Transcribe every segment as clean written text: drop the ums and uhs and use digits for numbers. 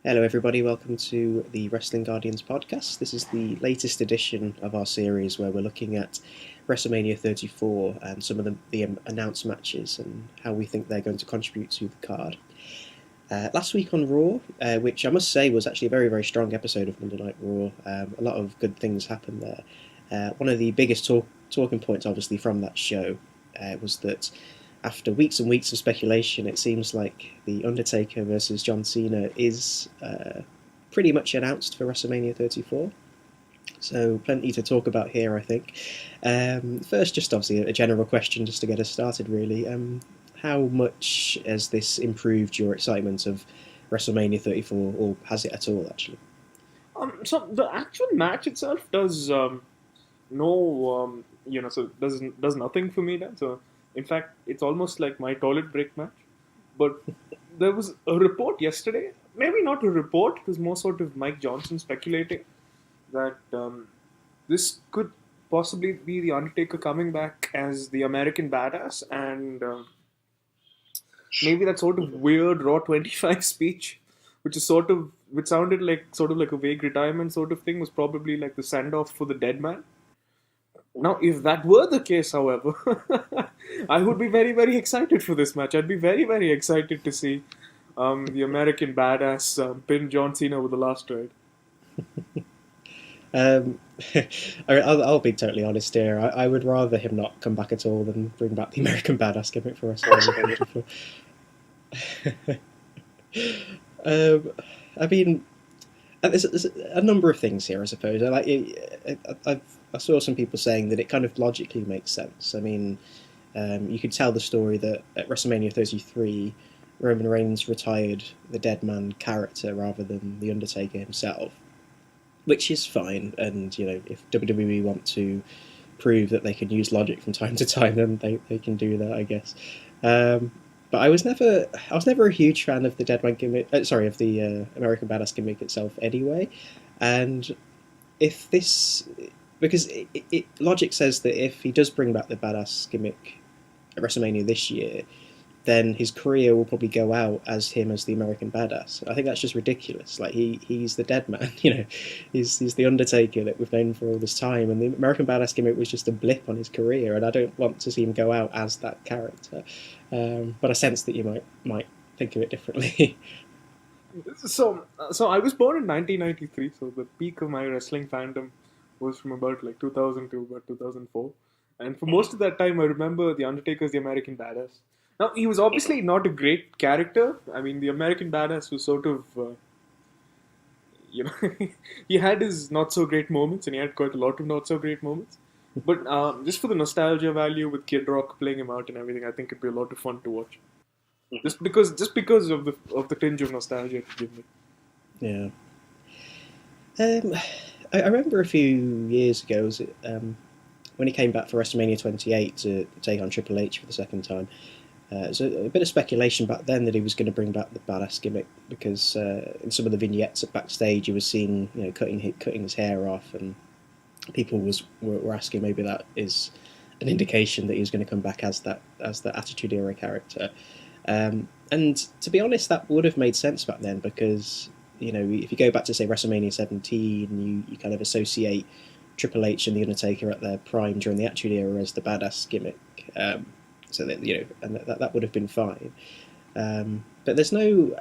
Hello, everybody. Welcome to the Wrestling Guardians podcast. This is the latest edition of our series where we're looking at WrestleMania 34 and some of the announced matches and how we think they're going to contribute to the card. Last week on Raw, which I must say was actually a very, very strong episode of Monday Night Raw, a lot of good things happened there. One of the biggest talking points, obviously, from that show was that after weeks and weeks of speculation, it seems like the Undertaker versus John Cena is pretty much announced for WrestleMania 34. So plenty to talk about here, I think. First, just obviously a general question just to get us started, really. How much has this improved your excitement of WrestleMania 34, or has it at all, actually? So the actual match itself does no so does nothing for me then. So in fact, it's almost like my toilet break match. But there was a report yesterday, maybe not a report, it was more sort of Mike Johnson speculating that this could possibly be the Undertaker coming back as the American Badass, and maybe that sort of weird Raw 25 speech, which sounded like sort of like a vague retirement sort of thing, was probably like the send off for the dead man. Now, if that were the case, however, I would be very, very excited for this match. I'd be very, very excited to see the American Badass pin John Cena with the last ride. Um, I'll be totally honest here. I would rather him not come back at all than bring back the American Badass gimmick for WrestleMania 34. I mean, there's a number of things here, I suppose. I saw some people saying that it kind of logically makes sense. I mean, you could tell the story that at WrestleMania 33, Roman Reigns retired the dead man character rather than the Undertaker himself, which is fine. And if WWE want to prove that they can use logic from time to time, then they can do that, I guess. But I was never a huge fan of the dead man gimmick. Sorry, of the American Badass gimmick itself, anyway. And if this, because logic says that if he does bring back the Badass gimmick at WrestleMania this year, then his career will probably go out as him as the American Badass. I think that's just ridiculous. Like he's the dead man, he's the Undertaker that we've known for all this time, and the American Badass gimmick was just a blip on his career, and I don't want to see him go out as that character. But I sense that you might think of it differently. So I was born in 1993, so the peak of my wrestling fandom was from about like 2000 to about 2004. And for most of that time, I remember The Undertaker's the American Badass. Now, he was obviously not a great character. I mean, the American Badass was sort of, he had his not so great moments, and he had quite a lot of not so great moments. But just for the nostalgia value with Kid Rock playing him out and everything, I think it'd be a lot of fun to watch. Just because of the tinge of nostalgia it give me. Yeah. I remember a few years ago, was it, when he came back for WrestleMania 28 to take on Triple H for the second time. So a bit of speculation back then that he was going to bring back the Badass gimmick because in some of the vignettes at backstage he was seen, cutting his hair off, and people were asking maybe that is an indication that he was going to come back as the Attitude Era character. And to be honest, that would have made sense back then because if you go back to say WrestleMania 17, you kind of associate Triple H and the Undertaker at their prime during the Attitude Era as the Badass gimmick. So that and that would have been fine. But there's no,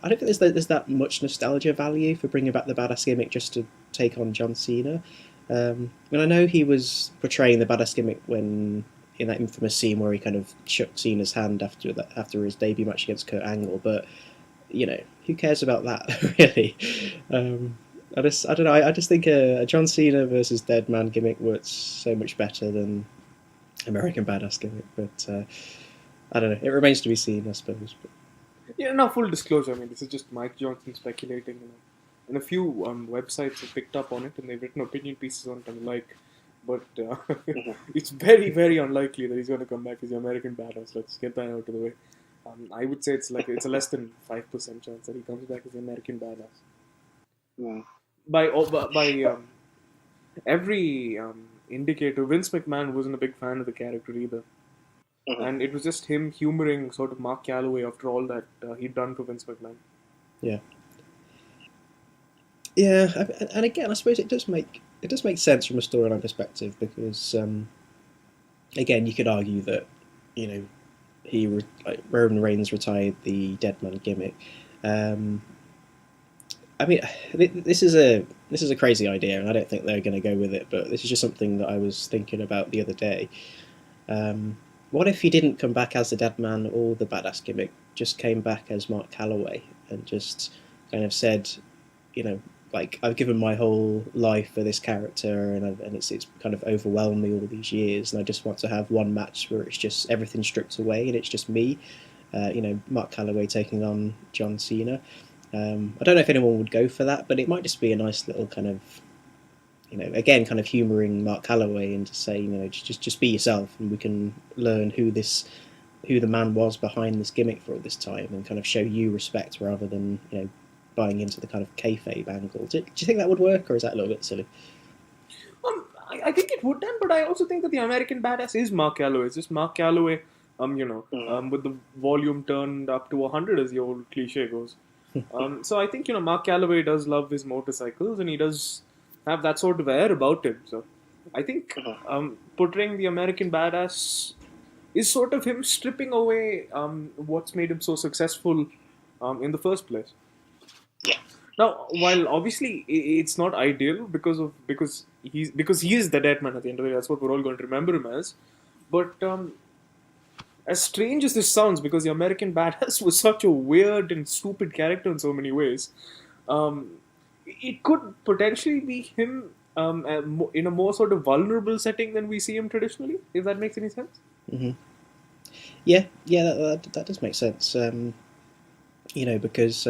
I don't think there's that much nostalgia value for bringing back the Badass gimmick just to take on John Cena. I know he was portraying the Badass gimmick when in that infamous scene where he kind of shook Cena's hand after his debut match against Kurt Angle, but who cares about that really? I don't know. I just think a John Cena versus Dead Man gimmick works so much better than American Badass gimmick, but I don't know. It remains to be seen, I suppose. But Yeah, now full disclosure. I mean, this is just Mike Johnson speculating, and a few websites have picked up on it and they've written opinion pieces on it and the like. But it's very, very unlikely that he's going to come back as the American Badass. Let's get that out of the way. I would say it's a less than 5% chance that he comes back as the American Badass. Yeah. By every indicator, Vince McMahon wasn't a big fan of the character either. And it was just him humoring sort of Mark Calloway after all that he'd done for Vince McMahon. yeah. Yeah, and again, I suppose it does make sense from a storyline perspective because again, you could argue that you know like Roman Reigns retired the dead man gimmick. Um, I mean, this is a crazy idea, and I don't think they're going to go with it. But this is just something that I was thinking about the other day. Um, what if he didn't come back as the dead man or the badass gimmick, just came back as Mark Calloway and just kind of said, you know, like I've given my whole life for this character, and it's kind of overwhelmed me all these years, and I just want to have one match where it's just everything stripped away and it's just me, Mark Calloway taking on John Cena. I don't know if anyone would go for that, but it might just be a nice little kind of, again, kind of humouring Mark Calloway and to say, just be yourself, and we can learn who the man was behind this gimmick for all this time, and kind of show you respect rather than buying into the kind of kayfabe angle. Do you think that would work, or is that a little bit silly? I think it would then, but I also think that the American badass is Mark Calloway. It's just Mark Calloway, with the volume turned up to 100, as the old cliche goes. So I think Mark Calloway does love his motorcycles, and he does have that sort of air about him. So I think portraying the American badass is sort of him stripping away what's made him so successful in the first place. Yeah. Now, while obviously it's not ideal because he is the dead man at the end of the day. That's what we're all going to remember him as. But as strange as this sounds, because the American Badass was such a weird and stupid character in so many ways, um, it could potentially be him in a more sort of vulnerable setting than we see him traditionally. If that makes any sense. Hmm. Yeah, yeah, that does make sense. Because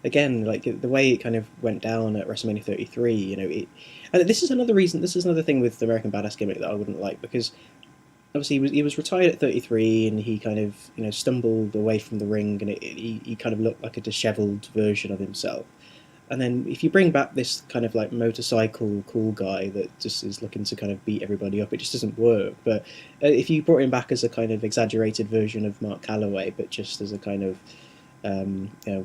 again, like the way it kind of went down at WrestleMania 33, and this is another reason. This is another thing with the American Badass gimmick that I wouldn't like, because obviously he was retired at 33, and he kind of stumbled away from the ring, and he kind of looked like a dishevelled version of himself. And then if you bring back this kind of like motorcycle cool guy that just is looking to kind of beat everybody up, it just doesn't work. But if you brought him back as a kind of exaggerated version of Mark Calloway, but just as a kind of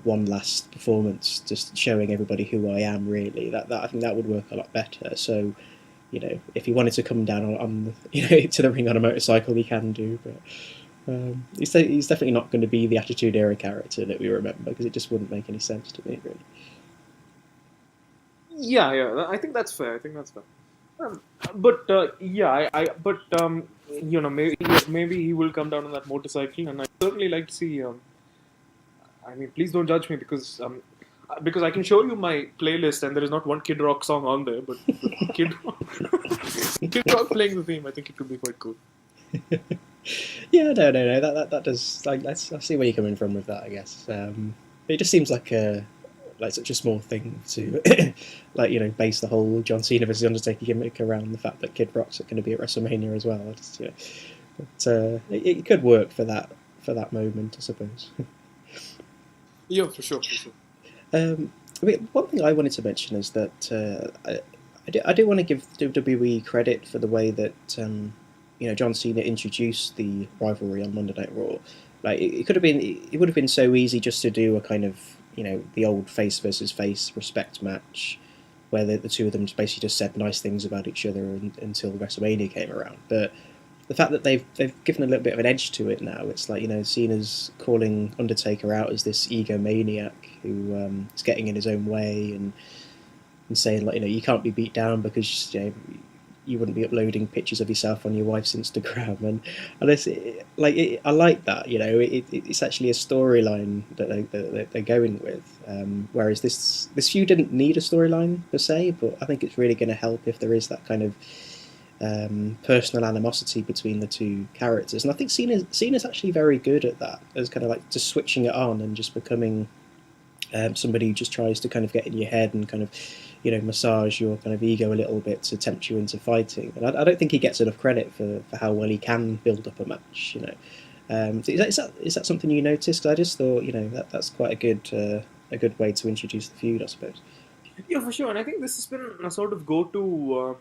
one last performance, just showing everybody who I am, really, that I think that would work a lot better. So, if he wanted to come down on to the ring on a motorcycle, he can do. But he's definitely not going to be the Attitude Era character that we remember, because it just wouldn't make any sense to me, really. Yeah, yeah, I think that's fair. I think that's fair. But yeah, but maybe he will come down on that motorcycle, and I certainly like to see. I mean, please don't judge me because I can show you my playlist, and there is not one Kid Rock song on there, but Kid Rock, Kid Rock playing the theme, I think it could be quite cool. Yeah, no. That does. I see where you're coming from with that. I guess it just seems like such a small thing to like base the whole John Cena versus Undertaker gimmick around the fact that Kid Rock's going to be at WrestleMania as well. Just, but it could work for that moment, I suppose. Yeah, for sure, for sure. I mean, one thing I wanted to mention is that I do want to give WWE credit for the way that John Cena introduced the rivalry on Monday Night Raw. Like it could have been, it would have been so easy just to do a kind of the old face versus face respect match, where the two of them basically just said nice things about each other until WrestleMania came around. But the fact that they've given a little bit of an edge to it now, it's like Cena's calling Undertaker out as this egomaniac who is getting in his own way, and saying like you can't be beat down because you wouldn't be uploading pictures of yourself on your wife's Instagram, and I like that. It's actually a storyline that they're going with. Whereas this feud didn't need a storyline per se, but I think it's really going to help if there is that kind of personal animosity between the two characters. And I think Cena's actually very good at that, as kind of like just switching it on and just becoming somebody who just tries to kind of get in your head and kind of massage your kind of ego a little bit to tempt you into fighting. And I don't think he gets enough credit for how well he can build up a match. Is that something you noticed? Because I just thought that's quite a good way to introduce the feud, I suppose. Yeah, for sure. And I think this has been a sort of go-to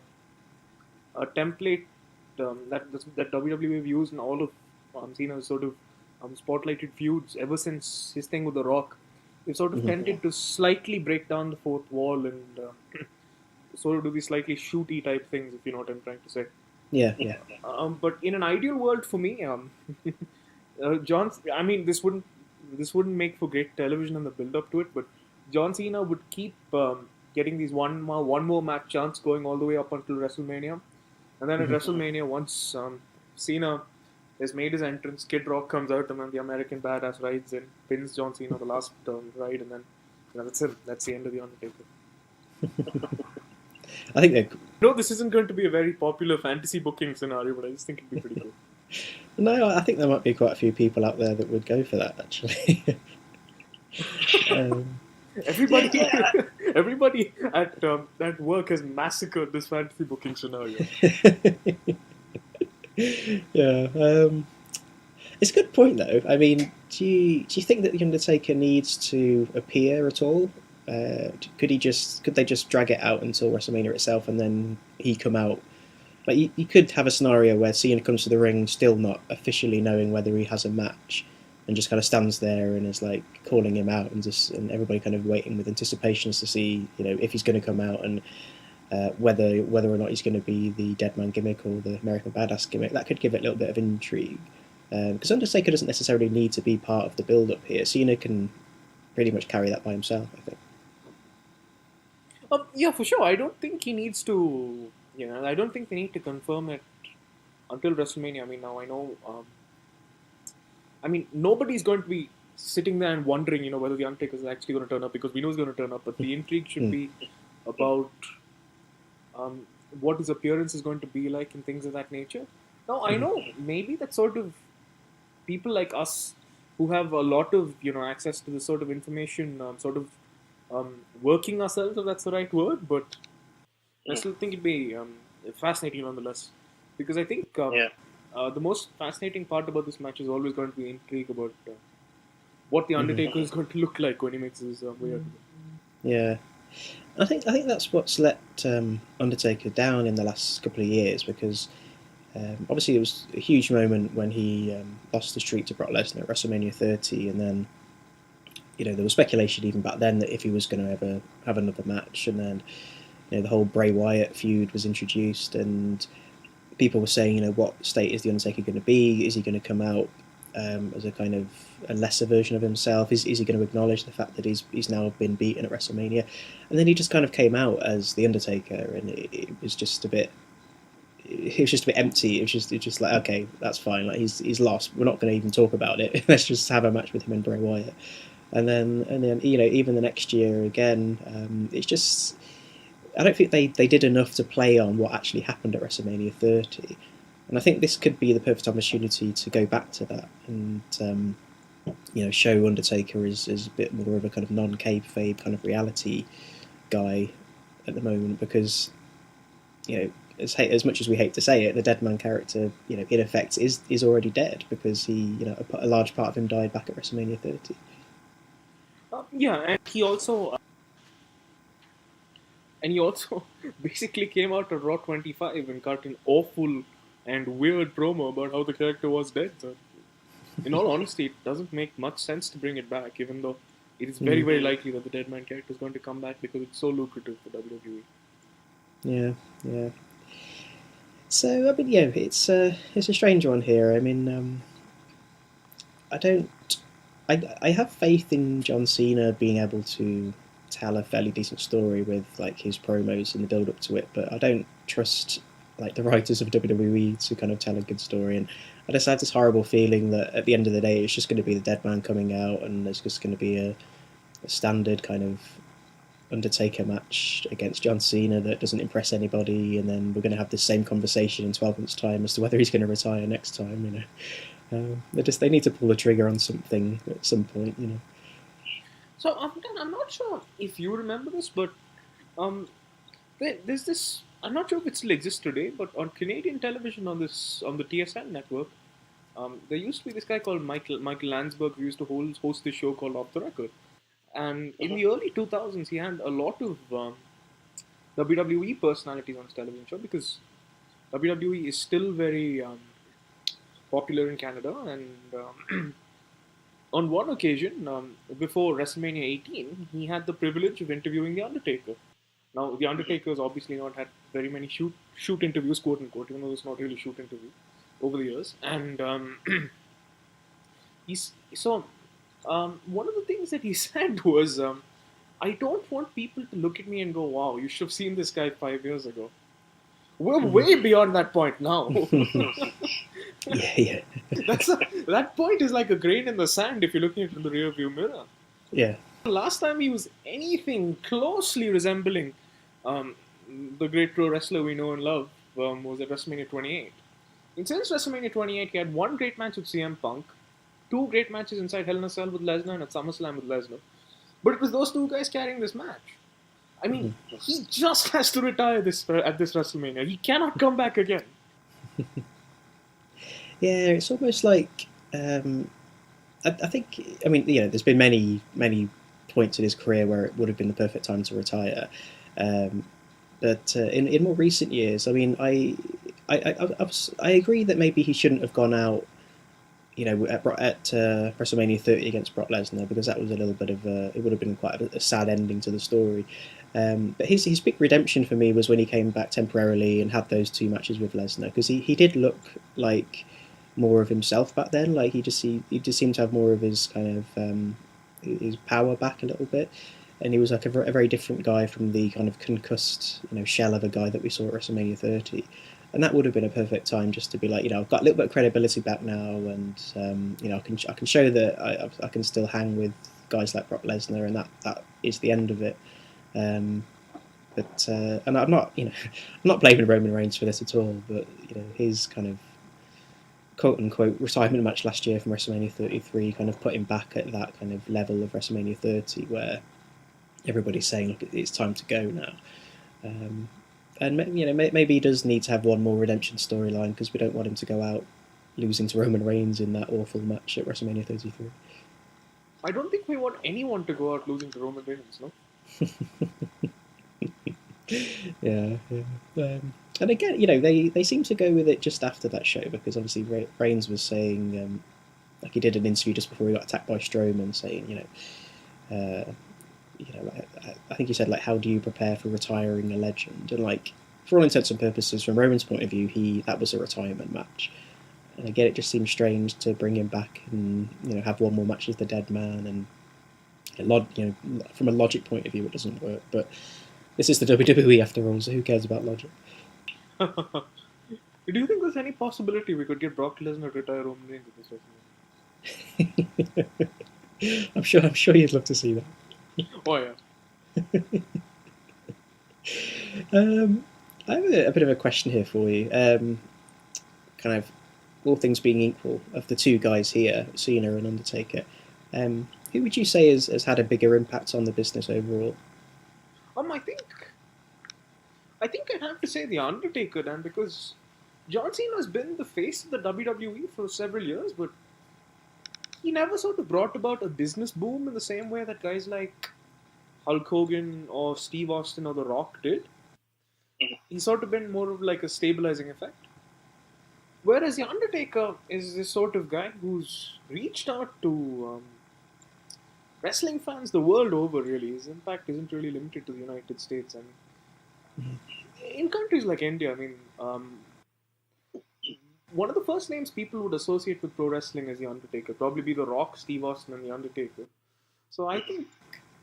a template that WWE have used in all of Cena's sort of spotlighted feuds ever since his thing with The Rock. they've sort of tended to slightly break down the fourth wall and sort of do these slightly shooty type things, if you know what I'm trying to say. Yeah, yeah. But in an ideal world for me, John, I mean, this wouldn't make for great television and the build up to it, but John Cena would keep getting these one more match chance going all the way up until WrestleMania, and then at WrestleMania, once Cena has made his entrance, Kid Rock comes out, and then the American Badass rides in, pins John Cena the last ride, and then that's it. That's the end of the Undertaker. I think they. No, this isn't going to be a very popular fantasy booking scenario, but I just think it'd be pretty cool. No, I think there might be quite a few people out there that would go for that actually. Everybody, everybody at work has massacred this fantasy booking scenario. Yeah, it's a good point though. I mean, do you think that the Undertaker needs to appear at all? Could they just drag it out until WrestleMania itself, and then he come out? Like you could have a scenario where Cena comes to the ring still not officially knowing whether he has a match, and just kind of stands there and is like calling him out, and everybody kind of waiting with anticipations to see if he's going to come out and whether or not he's going to be the dead man gimmick or the American Badass gimmick. That could give it a little bit of intrigue, because Undertaker doesn't necessarily need to be part of the build up here. Cena can pretty much carry that by himself, I think. Yeah, for sure. I don't think he needs to. I don't think they need to confirm it until WrestleMania. I mean, now I know. I mean, nobody's going to be sitting there and wondering, whether the Undertaker is actually going to turn up, because we know he's going to turn up. But the intrigue should be about what his appearance is going to be like and things of that nature. Now, I know maybe that sort of people like us who have a lot of access to this sort of information, working ourselves, if that's the right word, but I still think it'd be fascinating nonetheless, because I think the most fascinating part about this match is always going to be intrigue about what the Undertaker is going to look like when he makes his way out. Yeah, I think that's what's let Undertaker down in the last couple of years, because obviously it was a huge moment when he lost the streak to Brock Lesnar at WrestleMania 30, and then there was speculation even back then that if he was going to ever have another match, and then the whole Bray Wyatt feud was introduced, and people were saying, what state is the Undertaker going to be? Is he going to come out as a kind of a lesser version of himself? Is he going to acknowledge the fact that he's now been beaten at WrestleMania? And then he just kind of came out as the Undertaker, and it was just a bit. It was just a bit empty. It was just like, okay, that's fine. Like he's lost. We're not going to even talk about it. Let's just have a match with him and Bray Wyatt. And then even the next year again, it's just. I don't think they did enough to play on what actually happened at WrestleMania 30, and I think this could be the perfect opportunity to go back to that and show Undertaker is a bit more of a kind of non-kayfabe kind of reality guy at the moment, because as much as we hate to say it, the dead man character in effect is already dead, because he a large part of him died back at WrestleMania 30. And he also basically came out at Raw 25 and cut an awful and weird promo about how the character was dead. So, in all honesty, it doesn't make much sense to bring it back, even though it is very, very likely that the dead man character is going to come back because it's so lucrative for WWE. Yeah. So, I mean, it's a strange one here. I mean, I have faith in John Cena being able to tell a fairly decent story with like his promos and the build up to it, but I don't trust like the writers of WWE to kind of tell a good story, and I just had this horrible feeling that at the end of the day it's just going to be the dead man coming out, and there's just going to be a standard kind of Undertaker match against John Cena that doesn't impress anybody, and then we're going to have the same conversation in 12 months' time as to whether he's going to retire next time. They need to pull the trigger on something at some point. So I'm not sure if you remember this, but there's this. I'm not sure if it still exists today, but on Canadian television on the TSN network, there used to be this guy called Michael Landsberg who used to host this show called Off the Record, and in the early 2000s he had a lot of WWE personalities on his television show, because WWE is still very popular in Canada, and On one occasion, before WrestleMania 18, he had the privilege of interviewing the Undertaker. Now, the Undertaker has obviously not had very many shoot interviews, quote unquote, even though it's not really shoot interview over the years. And he's so one of the things that he said was, "I don't want people to look at me and go, wow, you should have seen this guy 5 years ago. We're way beyond that point now." Yeah. That point is like a grain in the sand if you're looking at it in the rear view mirror. Yeah. Last time he was anything closely resembling um, the great pro wrestler we know and love was at WrestleMania 28. And since WrestleMania 28, he had one great match with CM Punk, two great matches inside Hell in a Cell with Lesnar and at SummerSlam with Lesnar. But it was those two guys carrying this match. I mean, he just has to retire at this WrestleMania. He cannot come back again. Yeah, it's almost like I think. I mean, there's been many points in his career where it would have been the perfect time to retire, um, but in more recent years, I mean, I agree that maybe he shouldn't have gone out, at WrestleMania 30 against Brock Lesnar, because that was a little bit of it would have been quite a sad ending to the story. But his big redemption for me was when he came back temporarily and had those two matches with Lesnar, because he did look like more of himself back then. Like he just seemed to have more of his kind of his power back a little bit, and he was like a very different guy from the kind of concussed shell of a guy that we saw at WrestleMania 30. And that would have been a perfect time just to be like, I've got a little bit of credibility back now, and I can show that I can still hang with guys like Brock Lesnar, and that is the end of it. And I'm not I'm not blaming Roman Reigns for this at all, but his kind of quote unquote retirement match last year from WrestleMania 33 kind of put him back at that kind of level of WrestleMania 30 where everybody's saying, look, it's time to go now. And maybe he does need to have one more redemption storyline, because we don't want him to go out losing to Roman Reigns in that awful match at WrestleMania 33. I don't think we want anyone to go out losing to Roman Reigns, no? Yeah. And again, they seem to go with it just after that show, because obviously Reigns was saying, like he did an interview just before he got attacked by Strowman, saying, I think he said, like, how do you prepare for retiring a legend? And like, for all intents and purposes, from Roman's point of view, that was a retirement match. And again, it just seems strange to bring him back and have one more match as the dead man. And from a logic point of view, it doesn't work. But this is the WWE after all, so who cares about logic? Do you think there's any possibility we could get Brock Lesnar to retire Roman Reigns at this WrestleMania? I'm sure you'd love to see that. Oh yeah. I have a bit of a question here for you. Kind of, all things being equal, of the two guys here, Cena and Undertaker, who would you say has had a bigger impact on the business overall? I think I'd have to say the Undertaker, Dan, because John Cena has been the face of the WWE for several years, but he never sort of brought about a business boom in the same way that guys like Hulk Hogan or Steve Austin or The Rock did. He's sort of been more of like a stabilizing effect. Whereas the Undertaker is this sort of guy who's reached out to wrestling fans the world over, really. His impact isn't really limited to the United States. I mean, in countries like India, I mean, one of the first names people would associate with pro wrestling is the Undertaker. Probably be The Rock, Steve Austin, and the Undertaker. So I think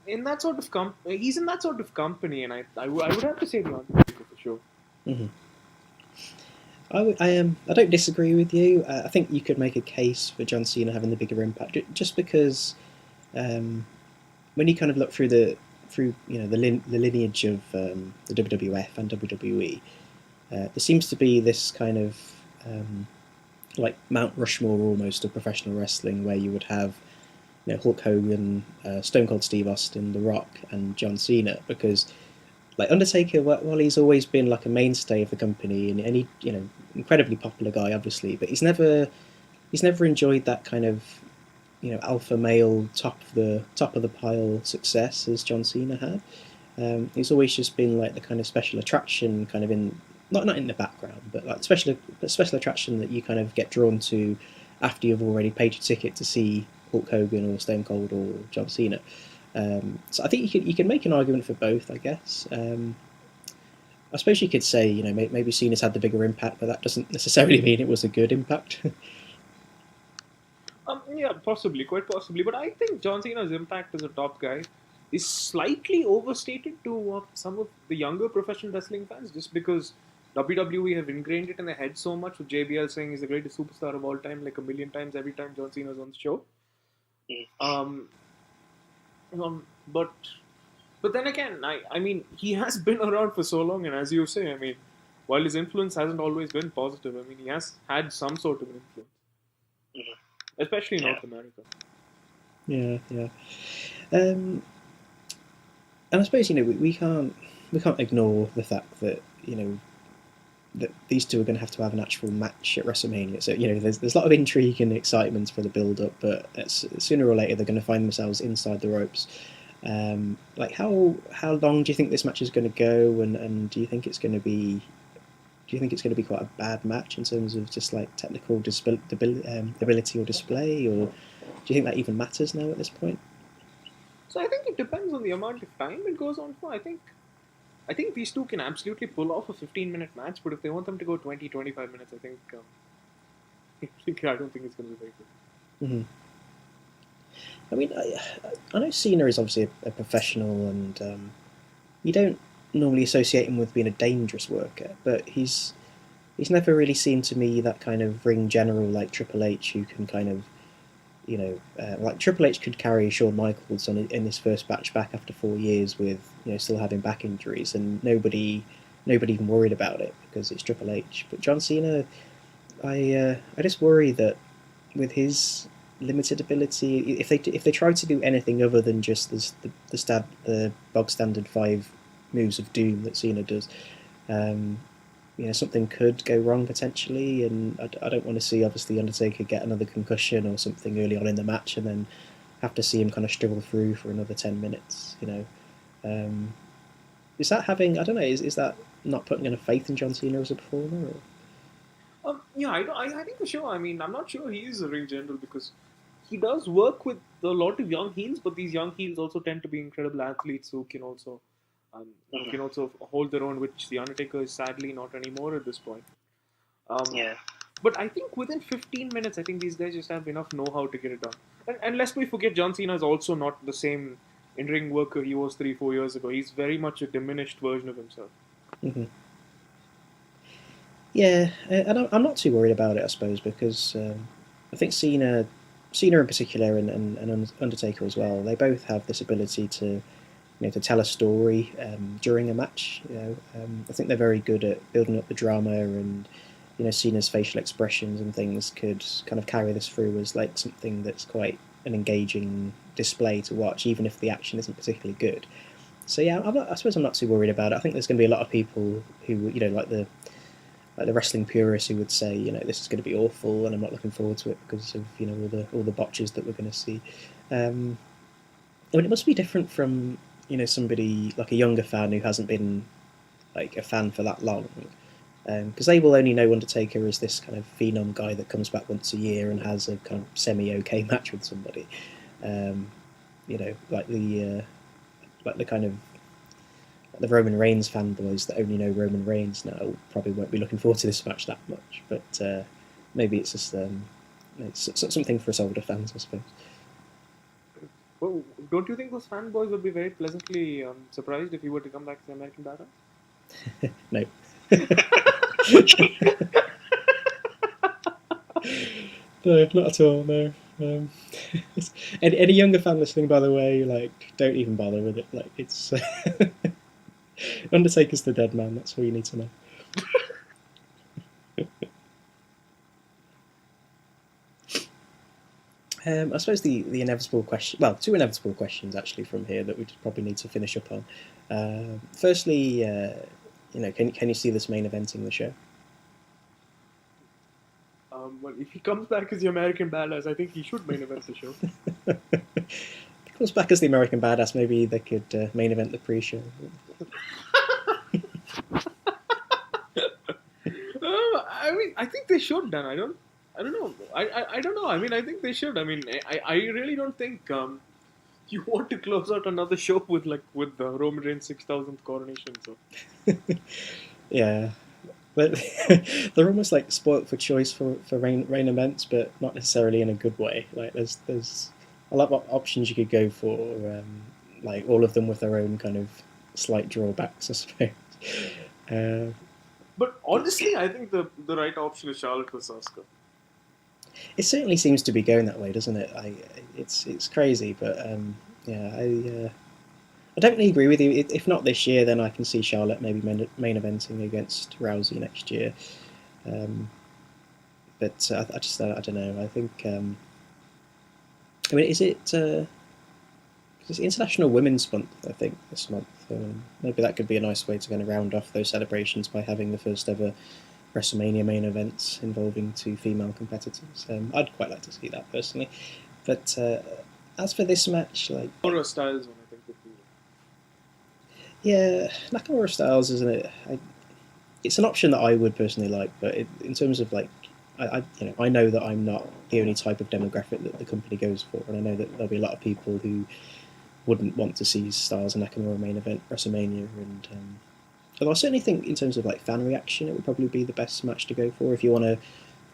in that sort of he's in that sort of company, and I would have to say the Undertaker for sure. Mm-hmm. I don't disagree with you. I think you could make a case for John Cena having the bigger impact, just because when you kind of look through the lineage of the WWF and WWE, there seems to be this kind of like Mount Rushmore almost of professional wrestling, where you would have Hulk Hogan, Stone Cold Steve Austin, The Rock, and John Cena, because like Undertaker, while he's always been like a mainstay of the company, and he incredibly popular guy obviously, but he's never enjoyed that kind of alpha male top of the pile success as John Cena had. He's always just been like the kind of special attraction, kind of in not in the background, but like special attraction that you kind of get drawn to after you've already paid your ticket to see Hulk Hogan or Stone Cold or John Cena. So I think you can make an argument for both, I guess. I suppose you could say, maybe Cena's had the bigger impact, but that doesn't necessarily mean it was a good impact. Yeah, possibly, quite possibly. But I think John Cena's impact as a top guy is slightly overstated to some of the younger professional wrestling fans, just because WWE have ingrained it in their head so much, with JBL saying he's the greatest superstar of all time, like a million times every time John Cena's on the show. Um, but then again, I mean, he has been around for so long, and as you say, I mean, while his influence hasn't always been positive, I mean, he has had some sort of influence, especially in North America. Yeah, yeah. And I suppose we can't ignore the fact that that these two are going to have an actual match at WrestleMania. So there's a lot of intrigue and excitement for the build up, but sooner or later they're going to find themselves inside the ropes. Like how long do you think this match is going to go, and do you think it's going to be quite a bad match in terms of just like technical ability or display, or do you think that even matters now at this point? So I think it depends on the amount of time it goes on for. I think these two can absolutely pull off a 15-minute match, but if they want them to go 20, 25 minutes, I think I don't think it's going to be very good. Mm-hmm. I mean, I know Cena is obviously a professional, and you don't normally associate him with being a dangerous worker, but he's never really seemed to me that kind of ring general like Triple H, who can kind of like Triple H could carry Shawn Michaels in his first batch back after 4 years with still having back injuries, and nobody even worried about it because it's Triple H. But John Cena, I just worry that with his limited ability, if they try to do anything other than just the bog standard 5 moves of doom that Cena does, something could go wrong potentially, and I don't want to see obviously Undertaker get another concussion or something early on in the match and then have to see him kind of struggle through for another 10 minutes. Is that having, I don't know, is that not putting enough faith in John Cena as a performer? Or? Yeah, I think for sure. I mean, I'm not sure he is a ring general because he does work with a lot of young heels, but these young heels also tend to be incredible athletes who can also hold their own, which the Undertaker is sadly not anymore at this point. But I think within 15 minutes, I think these guys just have enough know-how to get it done. And lest we forget, John Cena is also not the same in-ring worker he was 3-4 years ago. He's very much a diminished version of himself. Mm-hmm. Yeah, and I'm not too worried about it, I suppose, because I think Cena in particular, and Undertaker as well, they both have this ability to to tell a story during a match. I think they're very good at building up the drama, and Cena's facial expressions and things could kind of carry this through as like something that's quite an engaging display to watch, even if the action isn't particularly good. So yeah, I suppose I'm not too worried about it. I think there's going to be a lot of people who like the wrestling purists who would say this is going to be awful, and I'm not looking forward to it because of all the botches that we're going to see. I mean, it must be different from somebody like a younger fan who hasn't been like a fan for that long, because they will only know Undertaker as this kind of phenom guy that comes back once a year and has a kind of semi-okay match with somebody. Like the kind of the Roman Reigns fanboys that only know Roman Reigns now probably won't be looking forward to this match that much. But maybe it's just it's something for us older fans, I suppose. Well, don't you think those fanboys would be very pleasantly surprised if he were to come back to the American Badass? No. No, not at all. No. Any younger fan listening, by the way, like don't even bother with it. Like it's Undertaker's the dead man. That's all you need to know. I suppose the inevitable question. Well, two inevitable questions actually from here that we probably need to finish up on. Firstly, can you see this main eventing the show? Well, if he comes back as the American Badass, I think he should main event the show. If he comes back as the American Badass, maybe they could main event the pre-show. I mean, I think they should, Dan. I don't. I don't know. I don't know. I mean, I think they should. I mean, I really don't think you want to close out another show with Roman Reigns' 6,000th coronation. So Yeah, but they're almost like spoilt for choice for rain events, but not necessarily in a good way. Like there's a lot of options you could go for, like all of them with their own kind of slight drawbacks, I suppose. Uh, but honestly, I think the right option is Charlotte versus Asuka. it certainly seems to be going that way, doesn't it? It's crazy, but yeah, I don't really agree with you. If not this year, then I can see Charlotte maybe main eventing against Rousey next year. Um, but I just I don't know. I think I mean, is it? It's International Women's Month, I think, this month. Maybe that could be a nice way to kind of round off those celebrations by having the first ever WrestleMania main events involving two female competitors. I'd quite like to see that personally. But as for this match, like, Nakamura Styles one, I think would be. yeah, Nakamura Styles, isn't it? It's an option that I would personally like, but in terms of like, I know that I'm not the only type of demographic that the company goes for, and I know that there'll be a lot of people who wouldn't want to see Styles and Nakamura main event WrestleMania, and although I certainly think in terms of like fan reaction, it would probably be the best match to go for if you want to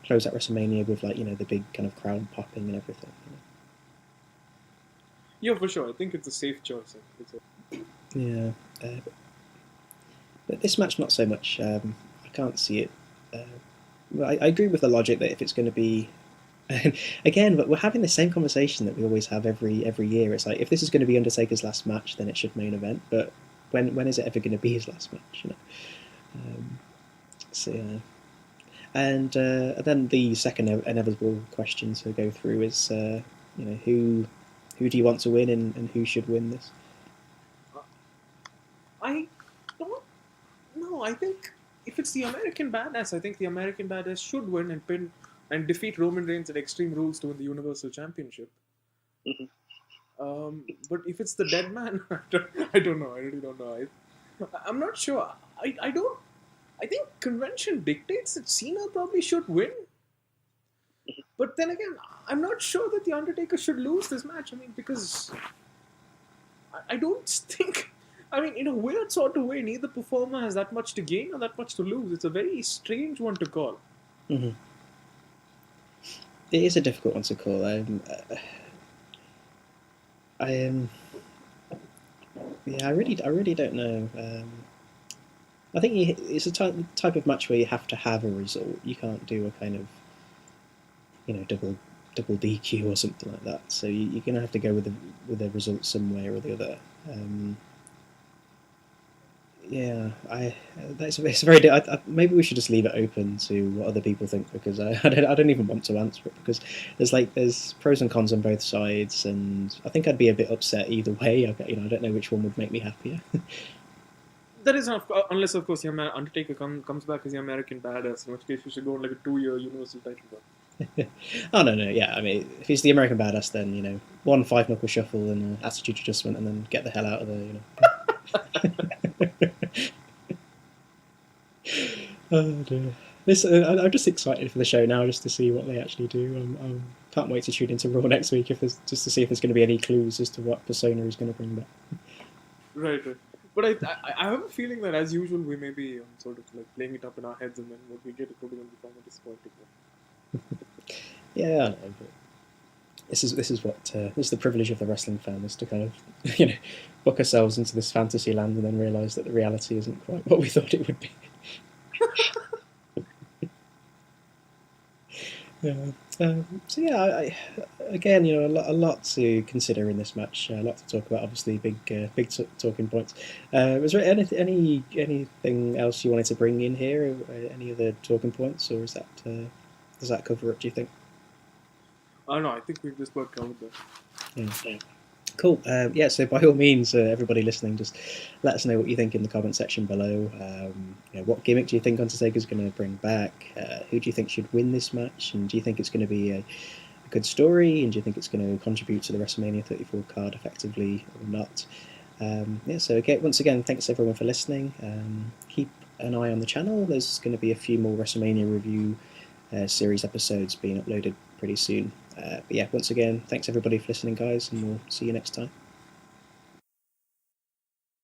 close out WrestleMania with like the big kind of crowd popping and everything. Yeah, for sure. I think it's a safe choice. Yeah, but this match not so much. I can't see it. I agree with the logic that if it's going to be again, but we're having the same conversation that we always have every year. It's like if this is going to be Undertaker's last match, then it should main event. But when is it ever going to be his last match? So yeah. And then the second inevitable question to go through is who do you want to win and who should win this? I don't know. I think if it's the American Badass, I think the American Badass should win and pin and defeat Roman Reigns at Extreme Rules to win the Universal Championship. But if it's the Dead Man, I don't know. I really don't know. I'm not sure. I don't. I think convention dictates that Cena probably should win. But then again, I'm not sure that the Undertaker should lose this match. I mean, because I don't think. I mean, in a weird sort of way, neither performer has that much to gain or that much to lose. It's a very strange one to call. Mm-hmm. It is a difficult one to call. Yeah, I really don't know. I think it's a type of match where you have to have a result. You can't do a kind of double DQ or something like that. So you're gonna have to go with a result some way or the other. Yeah, it's very. Maybe we should just leave it open to what other people think, because I don't even want to answer it, because there's pros and cons on both sides, and I think I'd be a bit upset either way. I don't know which one would make me happier. That is unless of course the Undertaker comes back as the American Badass, in which case we should go on like a 2-year Universal title run. Oh no, yeah. I mean, if he's the American Badass, then one 5-knuckle shuffle and an attitude adjustment, and then get the hell out of there. Oh dear. I'm just excited for the show now, just to see what they actually do. I can't wait to tune into Raw next week just to see if there's going to be any clues as to what persona he's going to bring back. Right. But I have a feeling that, as usual, we may be sort of like playing it up in our heads, and then what we get is probably going to be kind of disappointing. Yeah, I know. But this is what this is the privilege of the wrestling fan, is to kind of book ourselves into this fantasy land and then realise that the reality isn't quite what we thought it would be. Yeah. So yeah, again, a lot to consider in this match. A lot to talk about. Obviously, big talking points. Was there anything else you wanted to bring in here? Any other talking points, or is that does that cover it? Do you think? No, I think we've just about covered that. Yeah. Cool. Yeah, so by all means, everybody listening, just let us know what you think in the comment section below. What gimmick do you think Undertaker's going to bring back? Who do you think should win this match? And do you think it's going to be a good story? And do you think it's going to contribute to the WrestleMania 34 card effectively or not? So once again, thanks everyone for listening. Keep an eye on the channel. There's going to be a few more WrestleMania review series episodes being uploaded pretty soon. But yeah, once again, thanks everybody for listening, guys, and we'll see you next time.